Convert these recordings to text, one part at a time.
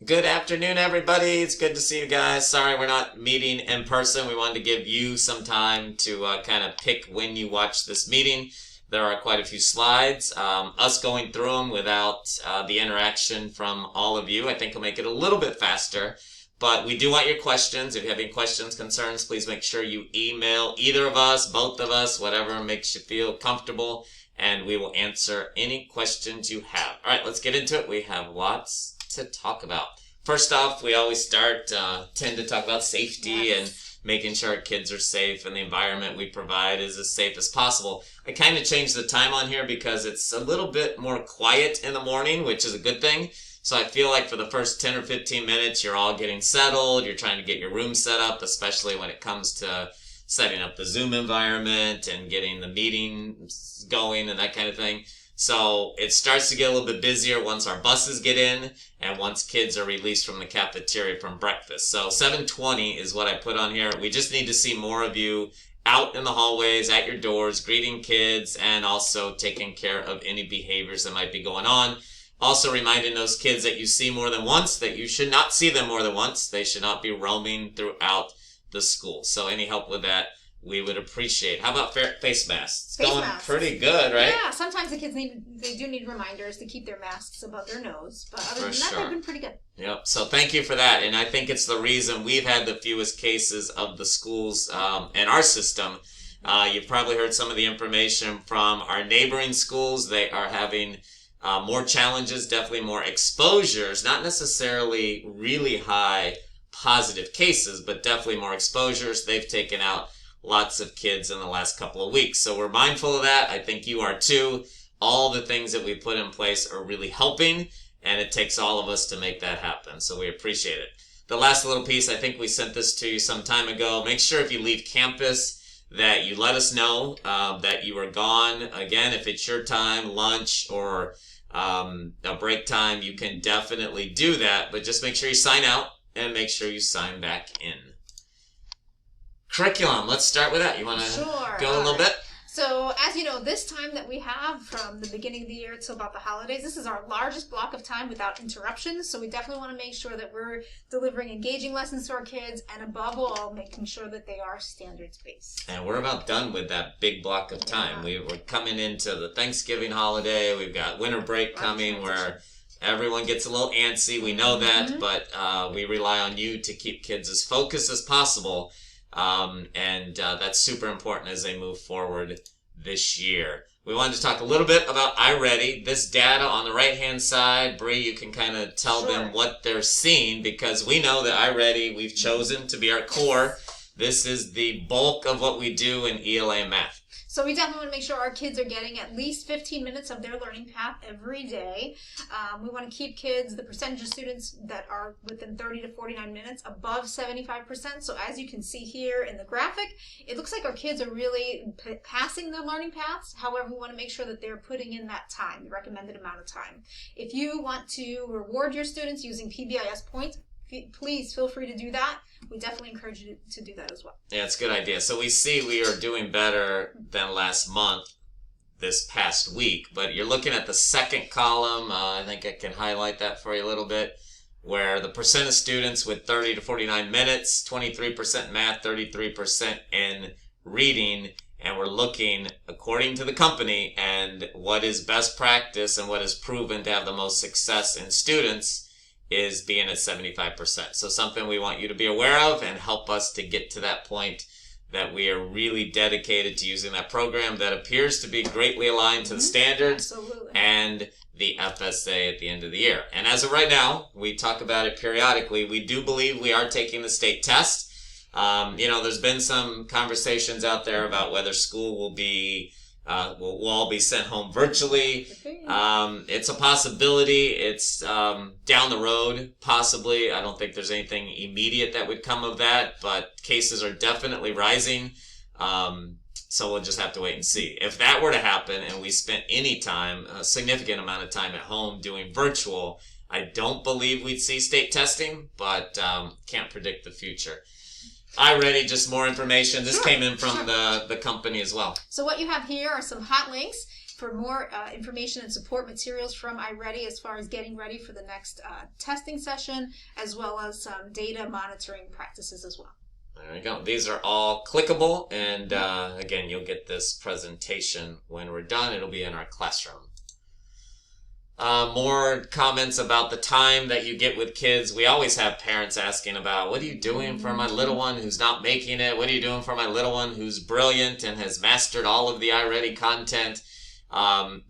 Good afternoon, everybody. It's good to see you guys. Sorry we're not meeting in person. We wanted to give you some time to kind of pick when you watch this meeting. There are quite a few slides. Us going through them without the interaction from all of you, I think will make it a little bit faster. But we do want your questions. If you have any questions, concerns, please make sure you email either of us, both of us, whatever makes you feel comfortable, and we will answer any questions you have. All right, let's get into it. We have lots to talk about. First off, we always tend to talk about safety and making sure our kids are safe and the environment we provide is as safe as possible. I kind of changed the time on here because it's a little bit more quiet in the morning, which is a good thing. So I feel like for the first 10 or 15 minutes, you're all getting settled. You're trying to get your room set up, especially when it comes to setting up the Zoom environment and getting the meetings going and that kind of thing. So it starts to get a little bit busier once our buses get in and once kids are released from the cafeteria from breakfast. So 7:20 is what I put on here. We just need to see more of you out in the hallways, at your doors, greeting kids, and also taking care of any behaviors that might be going on. Also reminding those kids that you see more than once that you should not see them more than once. They should not be roaming throughout the school. So any help with that, we would appreciate. How about face masks? It's going pretty good, right? Yeah, sometimes the kids do need reminders to keep their masks above their nose, but other than that, they've been pretty good. Yep, so thank you for that, and I think it's the reason we've had the fewest cases of the schools in our system. You've probably heard some of the information from our neighboring schools. They are having more challenges, definitely more exposures, not necessarily really high positive cases, but definitely more exposures. They've taken out lots of kids in the last couple of weeks. So we're mindful of that. I think you are too. All the things that we put in place are really helping, and it takes all of us to make that happen. So we appreciate it. The last little piece, I think we sent this to you some time ago. Make sure if you leave campus that you let us know that you are gone. Again, if it's your time, lunch, or a break time, you can definitely do that. But just make sure you sign out and make sure you sign back in. Curriculum. Let's start with that. You want to go a little bit? So, as you know, this time that we have from the beginning of the year till about the holidays, this is our largest block of time without interruptions. So we definitely want to make sure that we're delivering engaging lessons to our kids, and above all, making sure that they are standards-based. And we're about done with that big block of time. We're coming into the Thanksgiving holiday. We've got winter break coming where everyone gets a little antsy. We know that, but we rely on you to keep kids as focused as possible. And that's super important as they move forward this year. We wanted to talk a little bit about iReady. This data on the right-hand side, Bree, you can kind of tell them what they're seeing, because we know that iReady we've chosen to be our core. This is the bulk of what we do in ELA and math. So we definitely want to make sure our kids are getting at least 15 minutes of their learning path every day. We want to keep kids, the percentage of students that are within 30 to 49 minutes, above 75%. So as you can see here in the graphic, it looks like our kids are really passing their learning paths. However, we want to make sure that they're putting in that time, the recommended amount of time. If you want to reward your students using PBIS points, please feel free to do that. We definitely encourage you to do that as well. Yeah, it's a good idea. So we see we are doing better than last month this past week, but you're looking at the second column. I think I can highlight that for you a little bit, where the percent of students with 30 to 49 minutes, 23% math, 33% in reading, and we're looking according to the company and what is best practice and what is proven to have the most success in students is being at 75%. So something we want you to be aware of and help us to get to that point that we are really dedicated to using that program that appears to be greatly aligned to the standards and the FSA at the end of the year. And as of right now, we talk about it periodically. We do believe we are taking the state test. There's been some conversations out there about whether school will be we'll all be sent home virtually. It's a possibility. It's down the road, possibly. I don't think there's anything immediate that would come of that, but cases are definitely rising. So we'll just have to wait and see. If that were to happen and we spent any time, a significant amount of time at home doing virtual, I don't believe we'd see state testing, but can't predict the future. iReady, just more information. This came in from the company as well. So what you have here are some hot links for more information and support materials from iReady as far as getting ready for the next testing session, as well as some data monitoring practices as well. There we go. These are all clickable, and again, you'll get this presentation when we're done. It'll be in our classroom. More comments about the time that you get with kids. We always have parents asking about, what are you doing for my little one who's not making it? What are you doing for my little one who's brilliant and has mastered all of the iReady content?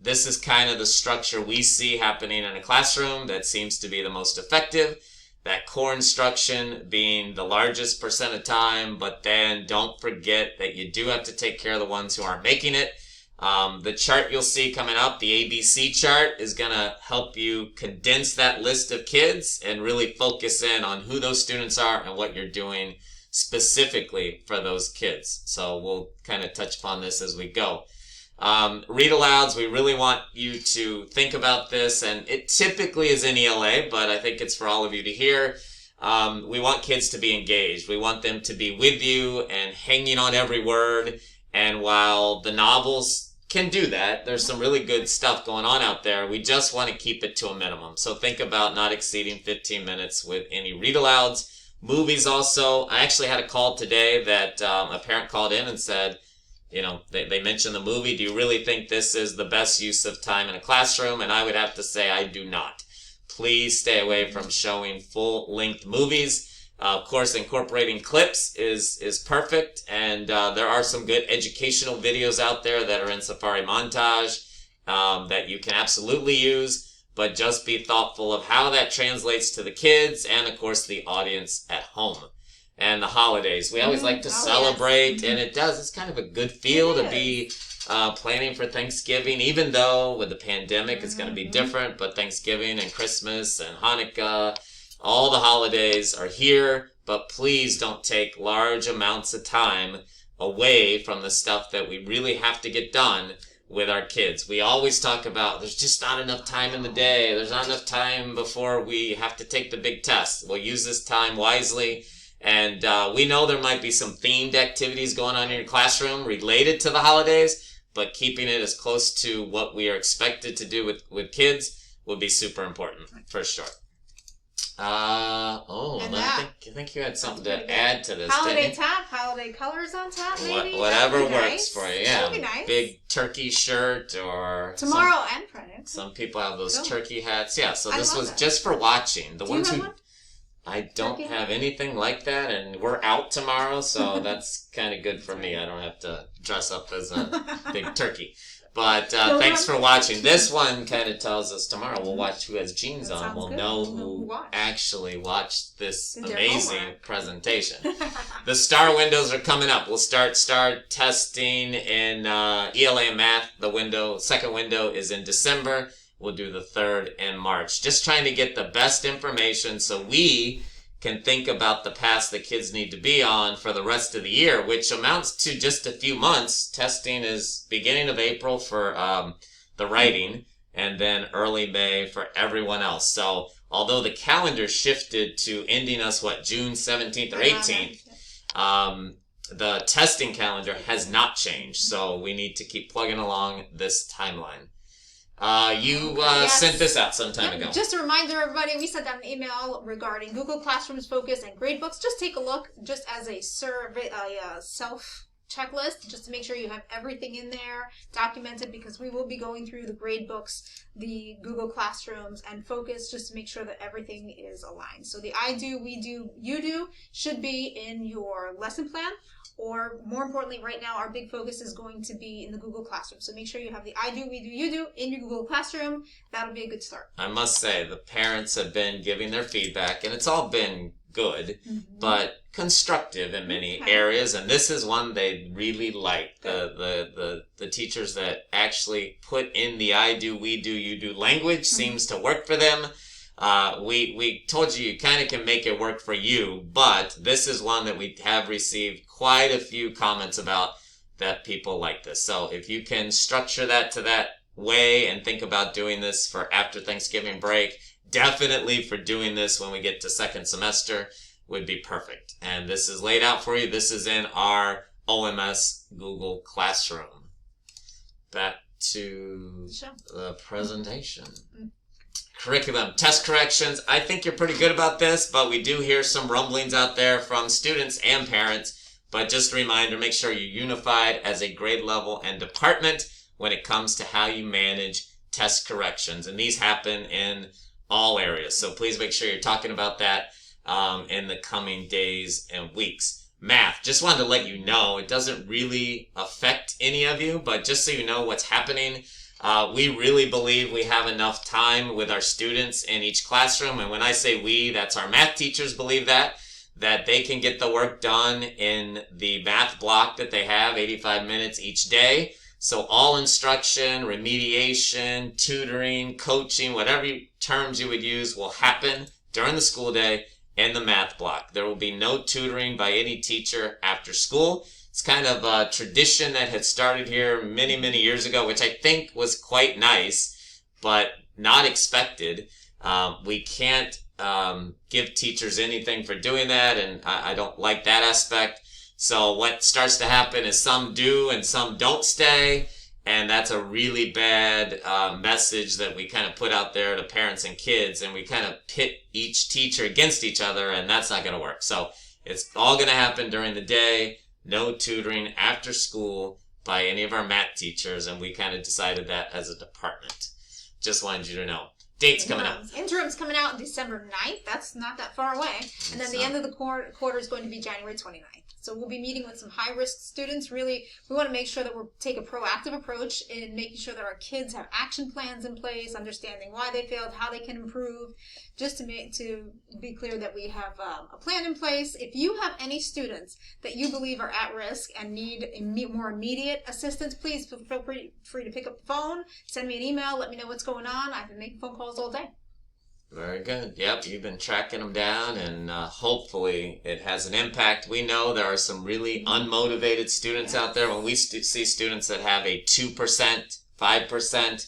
This is kind of the structure we see happening in a classroom that seems to be the most effective. That core instruction being the largest percent of time, but then don't forget that you do have to take care of the ones who aren't making it. The chart you'll see coming up, the ABC chart, is going to help you condense that list of kids and really focus in on who those students are and what you're doing specifically for those kids. So we'll kind of touch upon this as we go. Read alouds, we really want you to think about this, and it typically is in ELA, but I think it's for all of you to hear. We want kids to be engaged. We want them to be with you and hanging on every word. And while the novels can do that, there's some really good stuff going on out there. We just want to keep it to a minimum. So think about not exceeding 15 minutes with any read alouds. Movies also. I actually had a call today that a parent called in and said, you know, they mentioned the movie. Do you really think this is the best use of time in a classroom? And I would have to say I do not. Please stay away from showing full-length movies. Of course, incorporating clips is perfect, and there are some good educational videos out there that are in Safari Montage that you can absolutely use, but just be thoughtful of how that translates to the kids and, of course, the audience at home. And the holidays. We always like to celebrate, and it does. It's kind of a good feel to be planning for Thanksgiving, even though with the pandemic it's going to be different, but Thanksgiving and Christmas and Hanukkah, all the holidays are here, but please don't take large amounts of time away from the stuff that we really have to get done with our kids. We always talk about there's just not enough time in the day. There's not enough time before we have to take the big test. We'll use this time wisely. And we know there might be some themed activities going on in your classroom related to the holidays, but keeping it as close to what we are expected to do with kids would be super important, for sure. I think you had something to add to this. Holiday top, holiday colors on top, maybe? Whatever works for you, yeah. That'd be nice. Big turkey shirt or... Tomorrow and Friday. Some people have those turkey hats. Yeah, so this was just for watching. The ones who... I don't have anything like that, and we're out tomorrow, so that's kind of good for me. I don't have to dress up as a big turkey. But thanks for watching. This one kind of tells us tomorrow we'll watch who has jeans on. We'll know who actually watched this amazing presentation. The star windows are coming up. We'll start star testing in ELA and math. The second window is in December. We'll do the third in March. Just trying to get the best information so we can think about the paths that kids need to be on for the rest of the year, which amounts to just a few months. Testing is beginning of April for the writing, and then early May for everyone else. So although the calendar shifted to ending us, June 17th or 18th, the testing calendar has not changed. So we need to keep plugging along this timeline. You sent this out some time ago. Just a reminder, everybody, we sent out an email regarding Google Classroom's focus and gradebooks. Just take a look, just as a survey, self checklist, just to make sure you have everything in there documented, because we will be going through the gradebooks, the Google Classrooms, and focus, just to make sure that everything is aligned. So the I do, we do, you do should be in your lesson plan. Or more importantly, right now, our big focus is going to be in the Google Classroom. So make sure you have the I do, we do, you do in your Google Classroom. That'll be a good start. I must say, the parents have been giving their feedback, and it's all been good, but constructive in many areas. And this is one they really like. The teachers that actually put in the I do, we do, you do language seems to work for them. We told you kind of can make it work for you, but this is one that we have received quite a few comments about, that people like this. So if you can structure that to that way and think about doing this for after Thanksgiving break, definitely for doing this when we get to second semester, would be perfect. And this is laid out for you. This is in our OMS Google Classroom. That to Sure. the presentation. Curriculum, test corrections. I think you're pretty good about this, but we do hear some rumblings out there from students and parents. But just a reminder, make sure you're unified as a grade level and department when it comes to how you manage test corrections. And these happen in all areas. So please make sure you're talking about that in the coming days and weeks. Math, just wanted to let you know, it doesn't really affect any of you, but just so you know what's happening, we really believe we have enough time with our students in each classroom. And when I say we, that's our math teachers believe that they can get the work done in the math block that they have, 85 minutes each day. So all instruction, remediation, tutoring, coaching, whatever terms you would use will happen during the school day in the math block. There will be no tutoring by any teacher after school. It's kind of a tradition that had started here many, many years ago, which I think was quite nice, but not expected. We can't give teachers anything for doing that, and I don't like that aspect. So what starts to happen is some do and some don't stay, and that's a really bad message that we kind of put out there to parents and kids, and we kind of pit each teacher against each other, and that's not going to work. So it's all going to happen during the day. No tutoring after school by any of our math teachers, and we kind of decided that as a department. Just wanted you to know. Dates coming up. Interim's coming out December 9th. That's not that far away. And then the end of the quarter is going to be January 29th. So we'll be meeting with some high-risk students. Really, we want to make sure that we take a proactive approach in making sure that our kids have action plans in place, understanding why they failed, how they can improve, just to be clear that we have a plan in place. If you have any students that you believe are at risk and need more immediate assistance, please feel free to pick up the phone, send me an email, let me know what's going on. I've been making phone calls all day. Very good. Yep, you've been tracking them down, and hopefully it has an impact. We know there are some really unmotivated students out there. When we see students that have a 2%, 5%,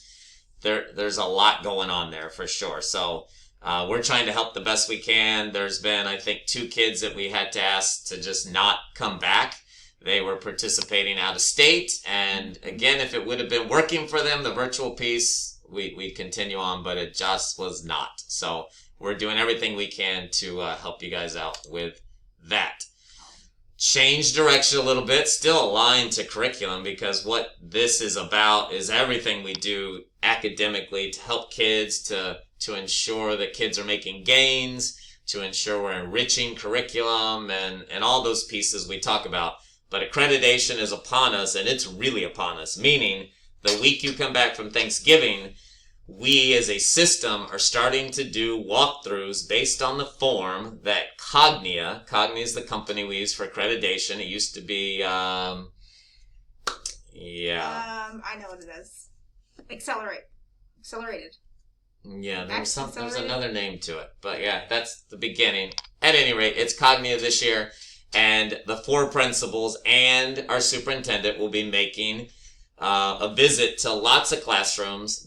there's a lot going on there for sure. So we're trying to help the best we can. There's been, I think, 2 kids that we had to ask to just not come back. They were participating out of state, and again, if it would have been working for them, the virtual piece, we'd continue on, but it just was not. So we're doing everything we can to help you guys out with that. Change direction a little bit, still aligned to curriculum, because what this is about is everything we do academically to help kids, to ensure that kids are making gains, to ensure we're enriching curriculum, and all those pieces we talk about. But accreditation is upon us, and it's really upon us, meaning the week you come back from Thanksgiving, we as a system are starting to do walkthroughs based on the form that Cognia is the company we use for accreditation. It used to be, I know what it is. Accelerated. Yeah, there's another name to it. But yeah, that's the beginning. At any rate, it's Cognia this year, and the 4 principals and our superintendent will be making a visit to lots of classrooms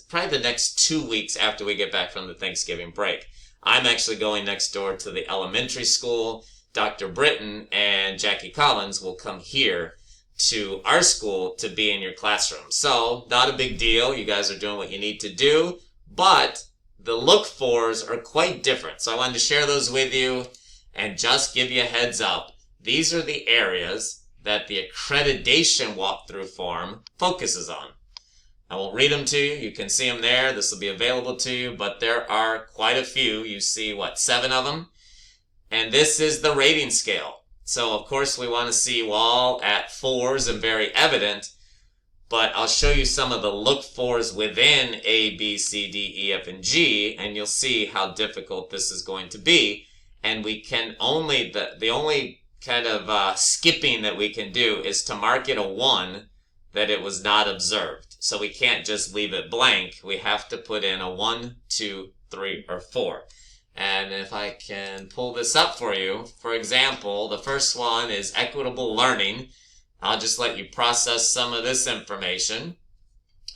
probably the next 2 weeks after we get back from the Thanksgiving break. I'm actually going next door to the elementary school. Dr. Britton and Jackie Collins will come here to our school to be in your classroom. So, not a big deal. You guys are doing what you need to do, but the look-fors are quite different. So I wanted to share those with you and just give you a heads up. These are the areas that the accreditation walkthrough form focuses on. I won't read them to you. You can see them there. This will be available to you, but there are quite a few. You see, 7 of them? And this is the rating scale. So, of course, we want to see you all at 4s and very evident, but I'll show you some of the look-fors within A, B, C, D, E, F, and G, and you'll see how difficult this is going to be. And we can only, the only kind of skipping that we can do is to mark it a 1 that it was not observed. So we can't just leave it blank. We have to put in a 1, 2, 3, or 4. And if I can pull this up for you, for example, the first one is equitable learning. I'll just let you process some of this information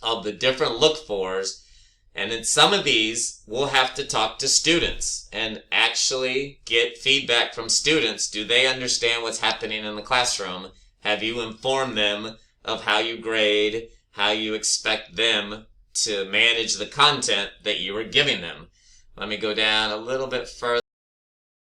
of the different look-fors. And in some of these, we'll have to talk to students and actually get feedback from students. Do they understand what's happening in the classroom? Have you informed them of how you grade, how you expect them to manage the content that you are giving them. Let me go down a little bit further.